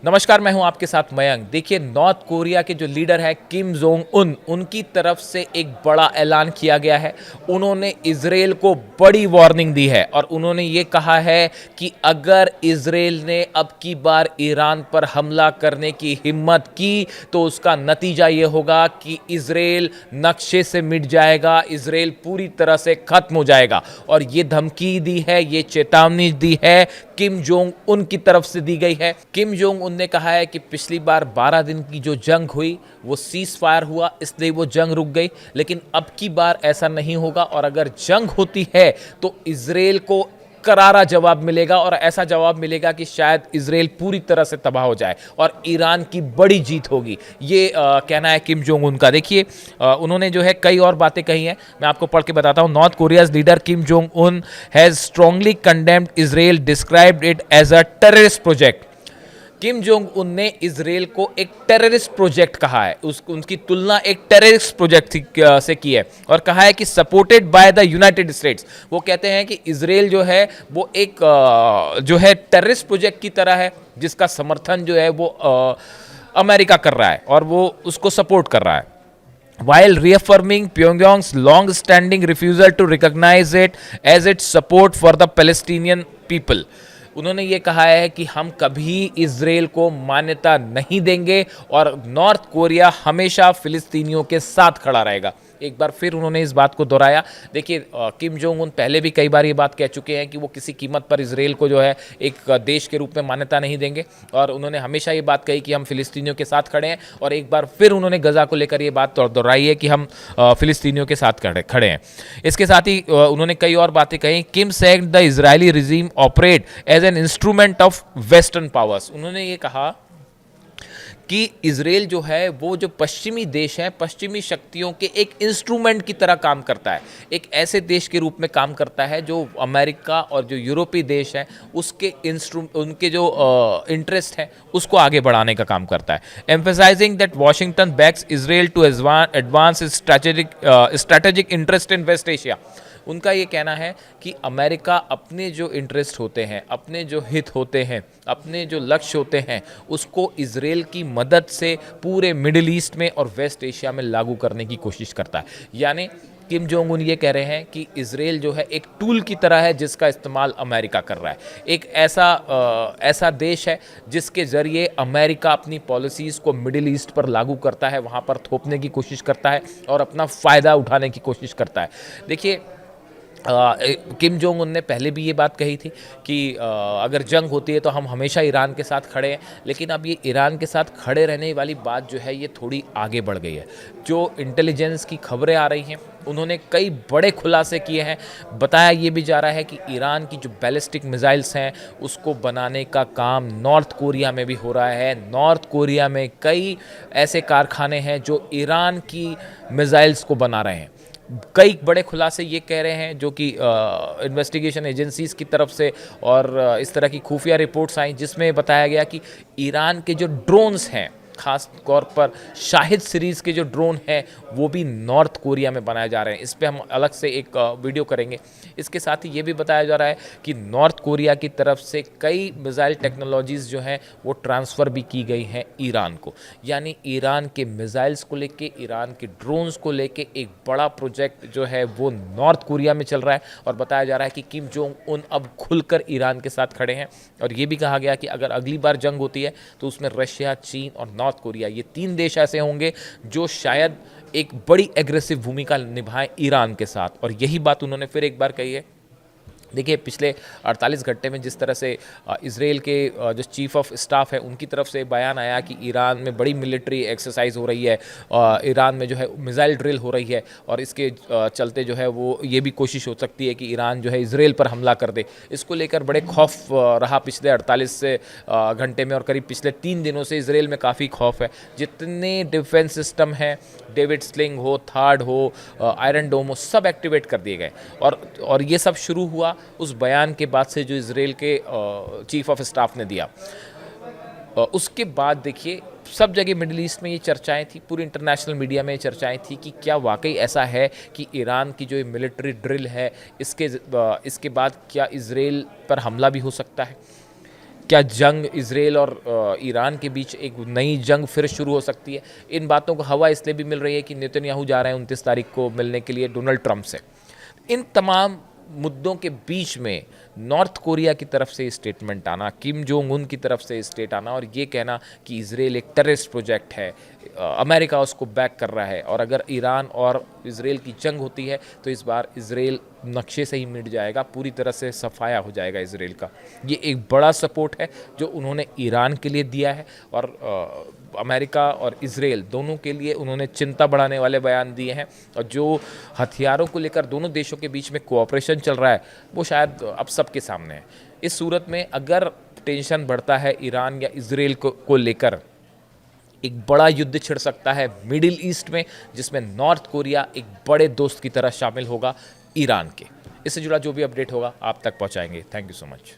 नमस्कार, मैं हूं आपके साथ मयंक। देखिए, नॉर्थ कोरिया के जो लीडर है किम जोंग उन, उनकी तरफ से एक बड़ा ऐलान किया गया है। उन्होंने इजराइल को बड़ी वार्निंग दी है और उन्होंने ये कहा है कि अगर इजराइल ने अब की बार ईरान पर हमला करने की हिम्मत की तो उसका नतीजा ये होगा कि इजराइल नक्शे से मिट जाएगा, इजराइल पूरी तरह से खत्म हो जाएगा। और ये धमकी दी है, ये चेतावनी दी है, किम जोंग उन की तरफ से दी गई है। किम जोंग उन ने कहा है कि पिछली बार 12 दिन की जो जंग हुई वो सीज फायर हुआ, इसलिए वो जंग रुक गई, लेकिन अब की बार ऐसा नहीं होगा और अगर जंग होती है तो इजराइल को करारा जवाब मिलेगा और ऐसा जवाब मिलेगा कि शायद इजराइल पूरी तरह से तबाह हो जाए और ईरान की बड़ी जीत होगी। ये कहना है किम जोंग उन का। देखिए, उन्होंने जो है कई और बातें कही हैं, मैं आपको पढ़ के बताता हूं। North Korea's leader Kim Jong Un has strongly condemned Israel, described it as a terrorist project. Kim Jong Un ने इजराइल को एक टेररिस्ट प्रोजेक्ट कहा है, उनकी तुलना एक टेररिस्ट प्रोजेक्ट से की है और कहा है कि supported by the United states. वो कहते हैं कि इजराइल जो है वो एक जो है टेररिस्ट प्रोजेक्ट की तरह है, जिसका समर्थन जो है वो अमेरिका कर रहा है और वो उसको सपोर्ट कर रहा है। While reaffirming Pyongyang's long-standing refusal to recognize it as its support for the Palestinian people, उन्होंने ये कहा है कि हम कभी इजराइल को मान्यता नहीं देंगे और नॉर्थ कोरिया हमेशा फिलिस्तीनियों के साथ खड़ा रहेगा। एक बार फिर उन्होंने इस बात को दोहराया। देखिए, किम जोंग उन पहले भी कई बार ये बात कह चुके हैं कि वो किसी कीमत पर इजराइल को जो है एक देश के रूप में मान्यता नहीं देंगे और उन्होंने हमेशा ये बात कही कि हम फिलिस्तीनियों के साथ खड़े हैं और एक बार फिर उन्होंने गजा को लेकर ये बात दोहराई है कि हम फिलिस्तीनियों के साथ खड़े हैं। इसके साथ ही उन्होंने कई और बातें कही। Kim said the Israeli regime operate as an instrument of western powers. उन्होंने ये कहा कि इजराइल जो है वो जो पश्चिमी देश है, पश्चिमी शक्तियों के एक इंस्ट्रूमेंट की तरह काम करता है, एक ऐसे देश के रूप में काम करता है जो अमेरिका और जो यूरोपीय देश हैं उसके उनके जो इंटरेस्ट है उसको आगे बढ़ाने का काम करता है। Emphasizing that Washington backs Israel to advance strategic interest in West Asia. उनका ये कहना है कि अमेरिका अपने जो इंटरेस्ट होते हैं, अपने जो हित होते हैं, अपने जो लक्ष्य होते हैं, उसको इजराइल की मदद से पूरे मिडिल ईस्ट में और वेस्ट एशिया में लागू करने की कोशिश करता है। यानी किम जोंग उन ये कह रहे हैं कि इजराइल जो है एक टूल की तरह है जिसका इस्तेमाल अमेरिका कर रहा है। एक ऐसा देश है जिसके ज़रिए अमेरिका अपनी पॉलिसीज़ को मिडिल ईस्ट पर लागू करता है, वहाँ पर थोपने की कोशिश करता है और अपना फ़ायदा उठाने की कोशिश करता है। देखिए, किम जोंग उन ने पहले भी ये बात कही थी कि अगर जंग होती है तो हम हमेशा ईरान के साथ खड़े हैं, लेकिन अब ये ईरान के साथ खड़े रहने वाली बात जो है ये थोड़ी आगे बढ़ गई है। जो इंटेलिजेंस की खबरें आ रही हैं उन्होंने कई बड़े खुलासे किए हैं। बताया ये भी जा रहा है कि ईरान की जो बैलिस्टिक मिसाइल्स हैं उसको बनाने का काम नॉर्थ कोरिया में भी हो रहा है। नॉर्थ कोरिया में कई ऐसे कारखाने हैं जो ईरान की मिसाइल्स को बना रहे हैं। कई बड़े खुलासे ये कह रहे हैं जो कि इन्वेस्टिगेशन एजेंसीज की तरफ से और इस तरह की खुफिया रिपोर्ट्स आई जिसमें बताया गया कि ईरान के जो ड्रोन्स हैं, खास तौर पर शाहिद सीरीज़ के जो ड्रोन हैं वो भी नॉर्थ कोरिया में बनाए जा रहे हैं। इस पे हम अलग से एक वीडियो करेंगे। इसके साथ ही ये भी बताया जा रहा है कि नॉर्थ कोरिया की तरफ से कई मिसाइल टेक्नोलॉजीज़ जो हैं वो ट्रांसफ़र भी की गई हैं ईरान को। यानी ईरान के मिसाइल्स को लेके, ईरान के ड्रोन्स को लेके एक बड़ा प्रोजेक्ट जो है वो नॉर्थ कोरिया में चल रहा है और बताया जा रहा है कि किम जोंग उन अब खुलकर ईरान के साथ खड़े हैं। और ये भी कहा गया कि अगर अगली बार जंग होती है तो उसमें रशिया, चीन और नॉर्थ कोरिया, ये 3 देश ऐसे होंगे जो शायद एक बड़ी एग्रेसिव भूमिका निभाएं ईरान के साथ। और यही बात उन्होंने फिर एक बार कही है। देखिए, पिछले 48 घंटे में जिस तरह से इजराइल के जो चीफ ऑफ स्टाफ है उनकी तरफ से बयान आया कि ईरान में बड़ी मिलिट्री एक्सरसाइज हो रही है, ईरान में जो है मिसाइल ड्रिल हो रही है और इसके चलते जो है वो ये भी कोशिश हो सकती है कि ईरान जो है इजराइल पर हमला कर दे। इसको लेकर बड़े खौफ रहा पिछले 48 से घंटे में और करीब पिछले 3 दिनों से इजराइल में काफ़ी खौफ है। जितने डिफेंस सिस्टम हैं, डेविड स्लिंग हो, थार्ड हो, आयरन डोम हो, सब एक्टिवेट कर दिए गए और ये सब शुरू हुआ उस बयान के बाद से जो इजराइल के चीफ ऑफ स्टाफ ने दिया। उसके बाद देखिए, सब जगह मिडिल ईस्ट में ये चर्चाएं थी, पूरी इंटरनेशनल मीडिया में ये चर्चाएं थी कि क्या वाकई ऐसा है कि ईरान की जो मिलिट्री ड्रिल है इसके बाद क्या इजराइल पर हमला भी हो सकता है। क्या जंग इजराइल और ईरान के बीच एक नई जंग फिर शुरू हो सकती है? इन बातों को हवा इसलिए भी मिल रही है कि नेतन्याहू जा रहे हैं 29 तारीख को मिलने के लिए डोनाल्ड ट्रंप से। इन तमाम मुद्दों के बीच में नॉर्थ कोरिया की तरफ से स्टेटमेंट आना, किम जोंग उन की तरफ से स्टेट आना और ये कहना कि इजराइल एक टेररिस्ट प्रोजेक्ट है, अमेरिका उसको बैक कर रहा है और अगर ईरान और इजराइल की जंग होती है तो इस बार इजराइल नक्शे से ही मिट जाएगा, पूरी तरह से सफाया हो जाएगा इजराइल का। ये एक बड़ा सपोर्ट है जो उन्होंने ईरान के लिए दिया है और अमेरिका और इजराइल दोनों के लिए उन्होंने चिंता बढ़ाने वाले बयान दिए हैं। और जो हथियारों को लेकर दोनों देशों के बीच में कोऑपरेशन चल रहा है वो शायद अब सबके सामने है। इस सूरत में अगर टेंशन बढ़ता है ईरान या इजराइल को लेकर, एक बड़ा युद्ध छिड़ सकता है मिडिल ईस्ट में, जिसमें नॉर्थ कोरिया एक बड़े दोस्त की तरह शामिल होगा ईरान के। इससे जुड़ा जो भी अपडेट होगा आप तक पहुंचाएंगे। Thank you so much.